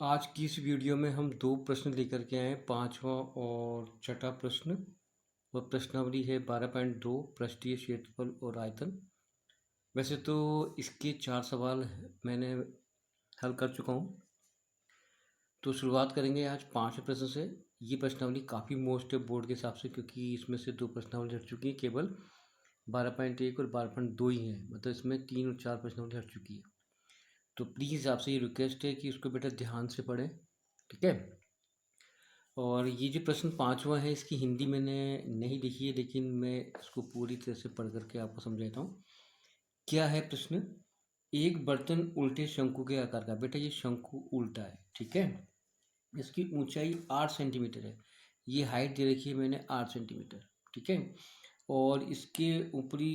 आज की इस वीडियो में हम दो प्रश्न लेकर के आए हैं, पांचवा और छठा प्रश्न। वह प्रश्नावली है 12.2 पृष्ठीय क्षेत्रफल और आयतन। वैसे तो इसके 4 सवाल मैंने हल कर चुका हूँ। तो शुरुआत करेंगे आज 5वें प्रश्न से। ये प्रश्नावली काफ़ी मोस्ट है बोर्ड के हिसाब से, क्योंकि इसमें से दो प्रश्नावली हट चुकी है, केवल 12.1 और 12.2 ही है। मतलब इसमें 3 और 4 प्रश्नावली हट चुकी है। तो प्लीज़ आपसे ये रिक्वेस्ट है कि उसको बेटा ध्यान से पढ़ें, ठीक है। और ये जो प्रश्न पांचवा है, इसकी हिंदी मैंने नहीं लिखी है, लेकिन मैं इसको पूरी तरह से पढ़ करके आपको समझाता हूँ। क्या है प्रश्न? एक बर्तन उल्टे शंकु के आकार का। बेटा ये शंकु उल्टा है, ठीक है। इसकी ऊंचाई 8 सेंटीमीटर है। ये हाइट दे रखी है मैंने 8 सेंटीमीटर, ठीक है। और इसके ऊपरी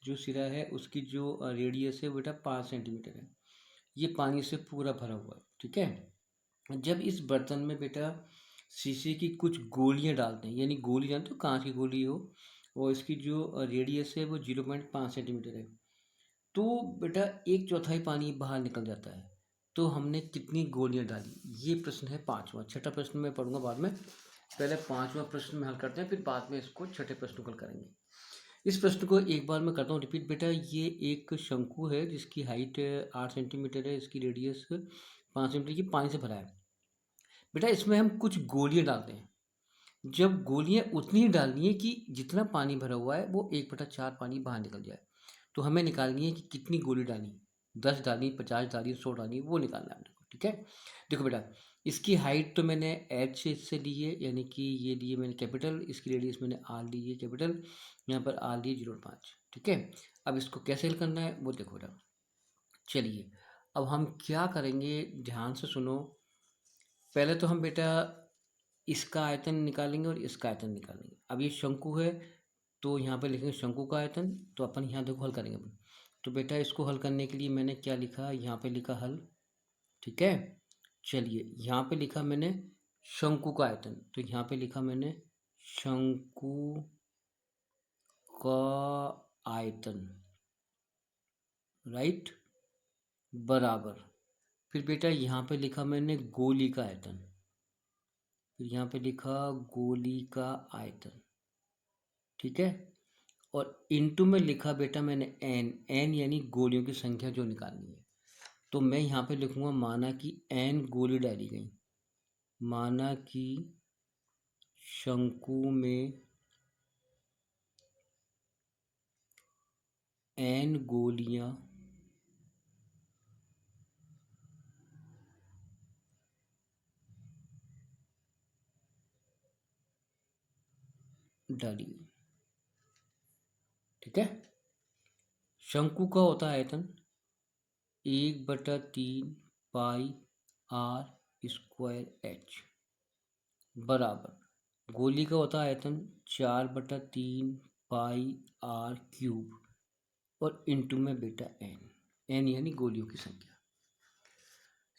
जो सिरा है उसकी जो रेडियस है बेटा 5 सेंटीमीटर है। ये पानी से पूरा भरा हुआ है, ठीक है। जब इस बर्तन में बेटा शीशे की कुछ गोलियां डालते हैं, यानी गोली जानते हो, कांच की गोली हो, और इसकी जो रेडियस है वो 0.5 सेंटीमीटर है, तो बेटा 1/4 पानी बाहर निकल जाता है। तो हमने कितनी गोलियां डाली? ये प्रश्न है पांचवा। छठा प्रश्न मैं पढ़ूंगा बाद में, पहले पांचवा प्रश्न में हल करते हैं, फिर बाद में इसको छठे प्रश्न को हल करेंगे। इस प्रश्न को एक बार मैं करता हूँ रिपीट। बेटा ये एक शंकु है जिसकी हाइट 8 सेंटीमीटर है, इसकी रेडियस 5 सेंटीमीटर की, पानी से भरा है। बेटा इसमें हम कुछ गोलियां डालते हैं। जब गोलियां उतनी ही डालनी है कि जितना पानी भरा हुआ है वो 1/4 पानी बाहर निकल जाए। तो हमें निकालनी है कि कितनी गोली डाली, 10 डाली, 50 डाली, 100 डाली, वो निकालना है अपने को, ठीक है। देखो बेटा, इसकी हाइट तो मैंने एच से ली है, यानी कि ये लिए मैंने कैपिटल, इसकी रेडियस मैंने आर ली है कैपिटल, यहाँ पर आर ली 0.5, ठीक है। अब इसको कैसे हल करना है वो देखो बेटा। चलिए अब हम क्या करेंगे, ध्यान से सुनो। पहले तो हम बेटा इसका आयतन निकालेंगे और इसका आयतन निकालेंगे। अब ये शंकु है, तो यहाँ पे लिखेंगे शंकु का आयतन। तो अपन यहाँ देखो हल करेंगे अपन। तो बेटा इसको हल करने के लिए मैंने क्या लिखा, यहाँ पे लिखा हल, ठीक है। चलिए यहाँ पे लिखा मैंने शंकु का आयतन, तो यहाँ पे लिखा मैंने शंकु का आयतन, राइट, बराबर। फिर बेटा यहाँ पे लिखा मैंने गोली का आयतन, फिर यहाँ पे लिखा गोली का आयतन, ठीक है। और इनटू में लिखा बेटा मैंने एन, एन यानी गोलियों की संख्या जो निकालनी है। तो मैं यहाँ पे लिखूंगा माना कि एन गोली डाली गई, माना कि शंकु में एन गोलियां डाली गई, ठीक है। शंकु का होता है आयतन 1/3 पाई आर स्क्वायर एच, बराबर गोली का होता है आयतन 4/3 पाई आर क्यूब, और इंटू में बेटा एन, एन यानी गोलियों की संख्या।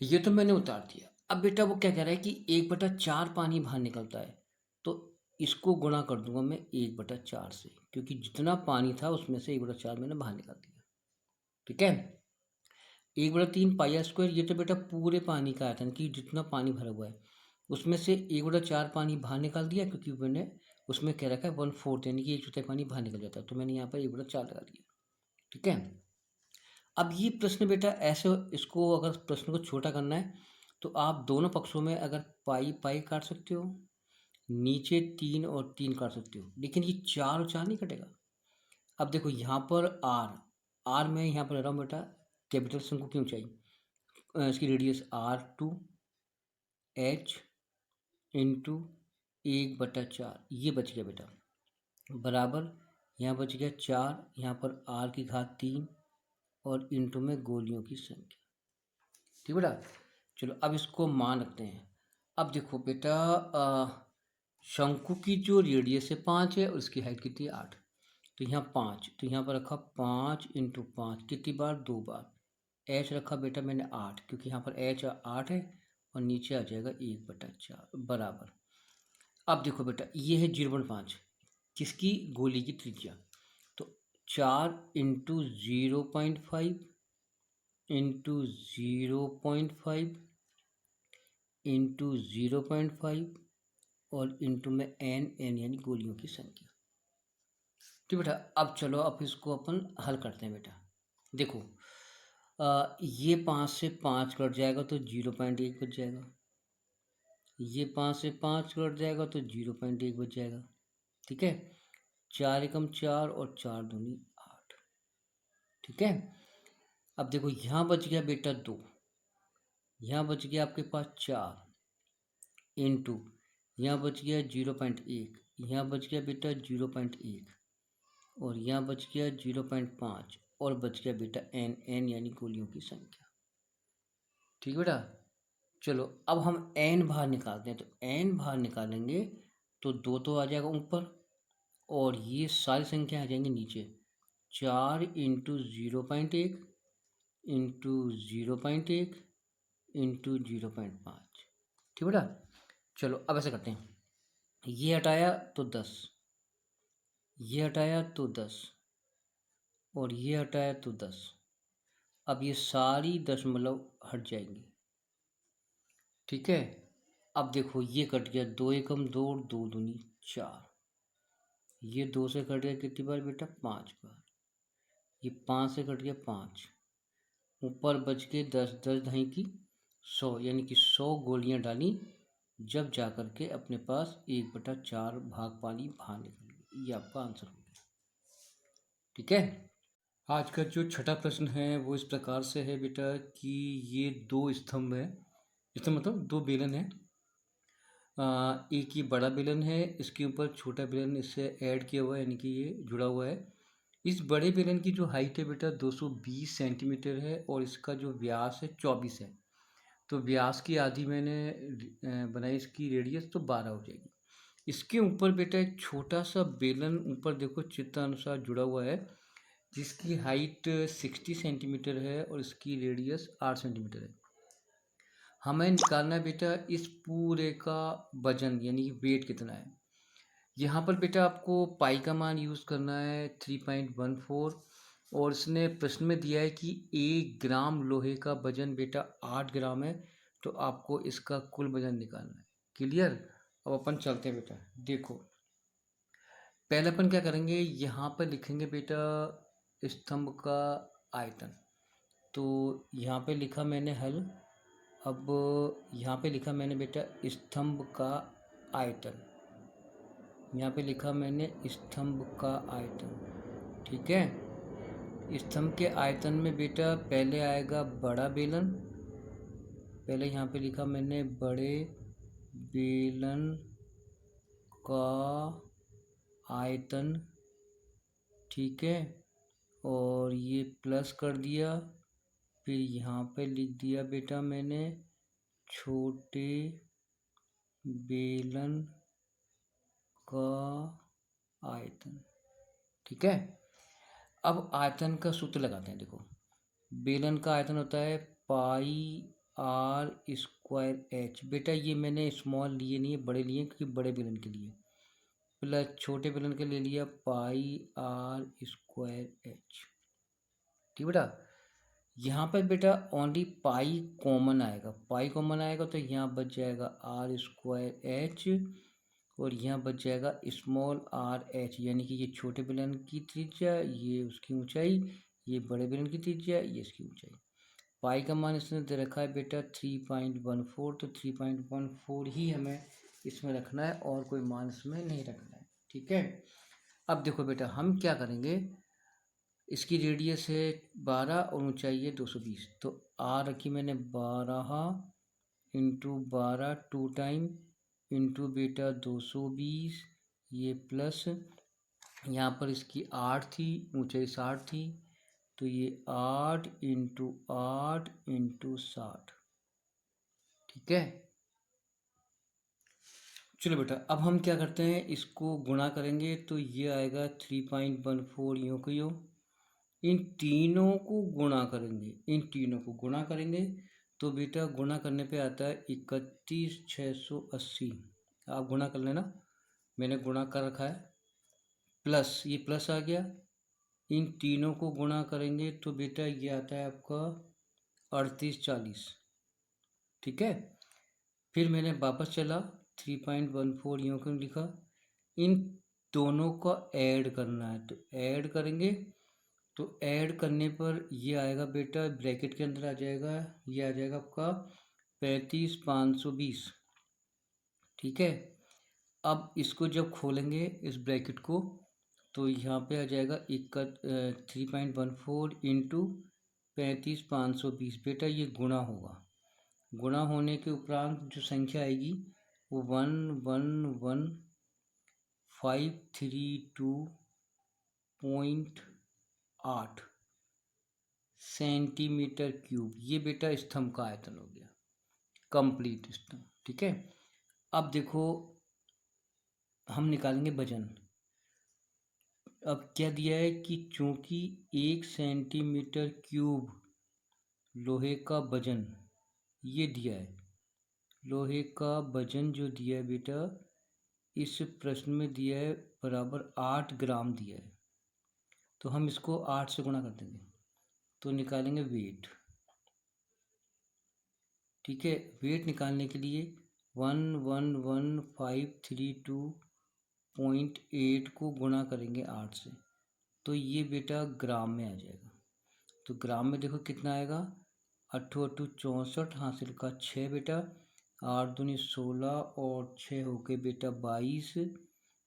ये तो मैंने उतार दिया। अब बेटा वो क्या कह रहा है कि 1/4 पानी बाहर निकलता है, तो इसको गुणा कर दूंगा मैं 1/4 से, क्योंकि जितना पानी था उसमें से 1/4 मैंने बाहर निकाल दिया, ठीक है। 1/3 पाई आर स्क्वायर, ये तो बेटा पूरे पानी का आयतन कि जितना पानी भरा हुआ है उसमें से 1/4 पानी बाहर निकाल दिया, क्योंकि मैंने उसमें कह रखा है 1/4 यानी कि 1/4 पानी बाहर निकल जाता है, तो मैंने यहाँ पर 1/4 लगा दिया, ठीक है। अब ये प्रश्न बेटा ऐसे, इसको अगर प्रश्न को छोटा करना है तो आप दोनों पक्षों में अगर पाई पाई काट सकते हो, नीचे 3 और 3 काट सकते हो, लेकिन ये 4 और 4 नहीं कटेगा। अब देखो यहाँ पर आर, आर में यहाँ पर रहा हूँ बेटा कैपिटल शंकु की ऊंचाई, इसकी रेडियस R2 एच इंटू 1/4, ये बच गया बेटा, बराबर यहाँ बच गया 4, यहाँ पर R की घात 3, और इंटू में गोलियों की संख्या, ठीक बेटा। चलो अब इसको मान रखते हैं। अब देखो बेटा शंकु की जो रेडियस है 5 है और इसकी हाइट कितनी है 8, तो यहाँ 5, तो यहाँ पर रखा 5 × 5, कितनी बार, 2 बार। एच रखा बेटा मैंने 8, क्योंकि यहाँ पर एच 8 है, और नीचे आ जाएगा 1/4, बराबर। अब देखो बेटा ये है 0.5 किसकी, गोली की त्रिज्या, तो 4 × 0.5 × 0.5 इंटू 0.5 और इंटू में n यानी गोलियों की संख्या। तो बेटा अब चलो अब इसको अपन हल करते हैं बेटा। देखो ये 5 से 5 कट जाएगा तो 0.1 बच जाएगा, ये 5 से 5 कट जाएगा तो 0.1 बच जाएगा। ठीक है, 4 एकम 4 और 4 दूनी 8। ठीक है, अब देखो यहाँ बच गया बेटा 2, यहाँ बच गया आपके पास 4 इंटू यहाँ बच गया 0.1, यहाँ बच गया बेटा 0.1 और यहाँ बच गया 0.5 और बच गया बेटा n यानी गोलियों की संख्या। ठीक बेटा, चलो अब हम n बाहर निकालते हैं। तो n बाहर निकालेंगे तो 2 तो आ जाएगा ऊपर और ये सारी संख्या आ जाएंगी नीचे। 4 इंटू 0.1 इंटू 0.1 इंटू 0.5। ठीक बेटा, चलो अब ऐसे करते हैं, ये हटाया तो 10, ये हटाया तो 10 और ये हटाया तो 10। अब ये सारी दशमलव हट जाएंगी। ठीक है, अब देखो ये कट गया, 2 एकम 2 और 2 दूनी 4, ये 2 से कट गया कितनी बार बेटा 5 बार, ये 5 से कट गया 5, ऊपर बच के 10, 10 ढाई की 100 यानी कि 100 गोलियां डाली, जब जा कर के अपने पास 1/4 भाग पानी बाहर निकल गई। ये आपका आंसर हो गया। ठीक है, आज का जो छठा प्रश्न है वो इस प्रकार से है बेटा कि ये 2 स्तंभ है, स्तंभ मतलब 2 बेलन है। एक ये बड़ा बेलन है, इसके ऊपर छोटा बेलन इससे ऐड किया हुआ है यानी कि ये जुड़ा हुआ है। इस बड़े बेलन की जो हाइट है बेटा 220 सेंटीमीटर है और इसका जो व्यास है 24 है। तो व्यास की आधी मैंने बनाई, इसकी रेडियस तो 12 हो जाएगी। इसके ऊपर बेटा एक छोटा सा बेलन ऊपर देखो चित्र अनुसार जुड़ा हुआ है, जिसकी हाइट 60 सेंटीमीटर है और इसकी रेडियस 8 सेंटीमीटर है। हमें निकालना है बेटा इस पूरे का वजन यानी कि वेट कितना है। यहाँ पर बेटा आपको पाई का मान यूज़ करना है 3.14 और इसने प्रश्न में दिया है कि 1 ग्राम लोहे का वजन बेटा 8 ग्राम है, तो आपको इसका कुल वजन निकालना है। क्लियर, अब अपन चलते हैं बेटा। देखो पहले अपन क्या करेंगे, यहाँ पर लिखेंगे बेटा स्तंभ का आयतन। तो यहाँ पे लिखा मैंने हल, अब यहाँ पे लिखा मैंने बेटा स्तंभ का आयतन, यहाँ पे लिखा मैंने स्तंभ का आयतन। ठीक है, स्तंभ के आयतन में बेटा पहले आएगा बड़ा बेलन, पहले यहाँ पे लिखा मैंने बड़े बेलन का आयतन। ठीक है, और ये प्लस कर दिया, फिर यहाँ पे लिख दिया बेटा मैंने छोटे बेलन का आयतन। ठीक है, अब आयतन का सूत्र लगाते हैं। देखो बेलन का आयतन होता है पाई r स्क्वायर h। बेटा ये मैंने स्मॉल लिए नहीं है, बड़े लिए क्योंकि बड़े बेलन के लिए, प्लस छोटे बेलन के ले लिया पाई r स्क्वायर h। ठीक बेटा, यहाँ पर बेटा ओनली पाई कॉमन आएगा, पाई कॉमन आएगा तो यहाँ बच जाएगा r स्क्वायर एच और यहाँ बच जाएगा स्मॉल आर एच, यानी कि ये छोटे बेलन की त्रिज्या, ये उसकी ऊंचाई, ये बड़े बेलन की त्रिज्या, ये इसकी ऊंचाई। पाई का मान इसने दे रखा है बेटा 3.14, तो 3.14 ही हमें इसमें रखना है और कोई मान इसमें नहीं रखना है। ठीक है, अब देखो बेटा हम क्या करेंगे, इसकी रेडियस है 12 और ऊंचाई है 220, तो आर रखी मैंने 12 इंटू 12 2 टाइम इंटू बेटा 220, ये प्लस यहाँ पर इसकी 8 थी, ऊंचाई 60 थी, तो ये 8 इंटू 8 इंटू 60। ठीक है, चलो बेटा अब हम क्या करते हैं, इसको गुणा करेंगे तो ये आएगा 3.14 यूँ को यूँ, इन तीनों को गुणा करेंगे, इन तीनों को गुणा करेंगे तो बेटा गुणा करने पे आता है 31,680। आप गुणा कर लेना, मैंने गुणा कर रखा है, प्लस ये प्लस आ गया, इन तीनों को गुणा करेंगे तो बेटा ये आता है आपका 3840। ठीक है, फिर मैंने वापस चला 3.14 यूँ क्यों लिखा, इन दोनों का ऐड करना है तो ऐड करेंगे। तो ऐड करने पर ये आएगा बेटा, ब्रैकेट के अंदर आ जाएगा, ये आ जाएगा आपका 35,520। ठीक है, अब इसको जब खोलेंगे इस ब्रैकेट को तो यहाँ पे आ जाएगा 3.14 इंटू 35,520। बेटा ये गुणा होगा, गुणा होने के उपरांत जो संख्या आएगी वो 111,532.8 सेंटीमीटर क्यूब। ये बेटा स्तंभ का आयतन हो गया, कंप्लीट स्तंभ। ठीक है, अब देखो हम निकालेंगे वजन। अब क्या दिया है कि चूंकि 1 सेंटीमीटर क्यूब लोहे का वजन ये दिया है, लोहे का वजन जो दिया है बेटा इस प्रश्न में दिया है बराबर 8 ग्राम दिया है। तो हम इसको 8 से गुणा कर देंगे तो निकालेंगे वेट। ठीक है, वेट निकालने के लिए 111,532.8 को गुणा करेंगे 8 से तो ये बेटा ग्राम में आ जाएगा। तो ग्राम में देखो कितना आएगा, 8 8 64 हासिल का 6 बेटा, 8 दूनी 16 और 6 हो गए बेटा 22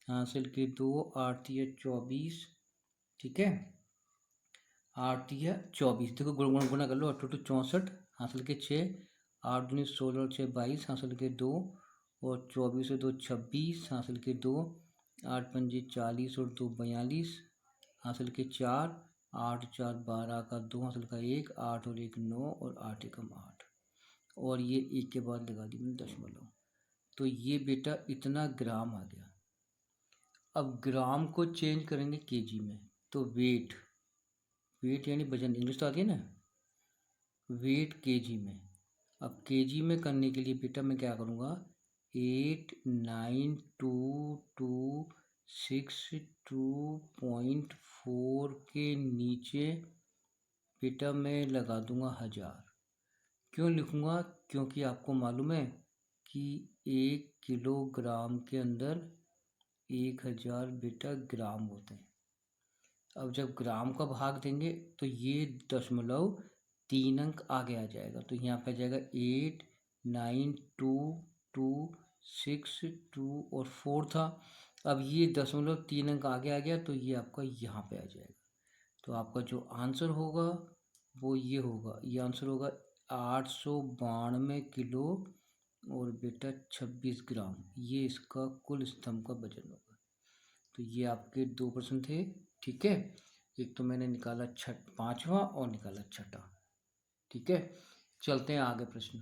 हासिल के 2, 8 दिया 24। ठीक है, 8 दिया 24। देखो गुणा कर लो, 8 8 64 हासिल के 6, 8 दूनी 16 और 6 22 हासिल के 2 और 24 और 2 26 हासिल के 2, 8 पंजे 40 और 2 42 हासिल के 4, 8 4 12 का 2 हासिल का 1, 8 और 1 9 और 8 एकम 8 और ये 1 के बाद लगा दी मैंने दशमलव। तो ये बेटा इतना ग्राम आ गया। अब ग्राम को चेंज करेंगे केजी में तो वेट, वेट यानी वजन, इंग्लिश तो आती है ना, वेट केजी में। अब केजी में करने के लिए बेटा मैं क्या करूँगा, 892262.4 के नीचे बेटा मैं लगा दूंगा 1000। क्यों लिखूँगा, क्योंकि आपको मालूम है कि 1 किलोग्राम के अंदर 1000 बेटा ग्राम होते हैं। अब जब ग्राम का भाग देंगे तो ये दशमलव 3 अंक आगे आ जाएगा तो यहाँ पे आ जाएगा 892262 और 4 था। अब ये दशमलव 3 अंक आगे आ गया तो ये आपका यहाँ पे आ जाएगा। तो आपका जो आंसर होगा वो ये होगा, ये आंसर होगा 892 किलो और बेटा 26 ग्राम। ये इसका कुल स्तंभ का वजन होगा। तो ये आपके 2 प्रश्न थे। ठीक है, एक तो मैंने निकाला 5वां और निकाला 6ठा। ठीक है, चलते हैं आगे प्रश्न।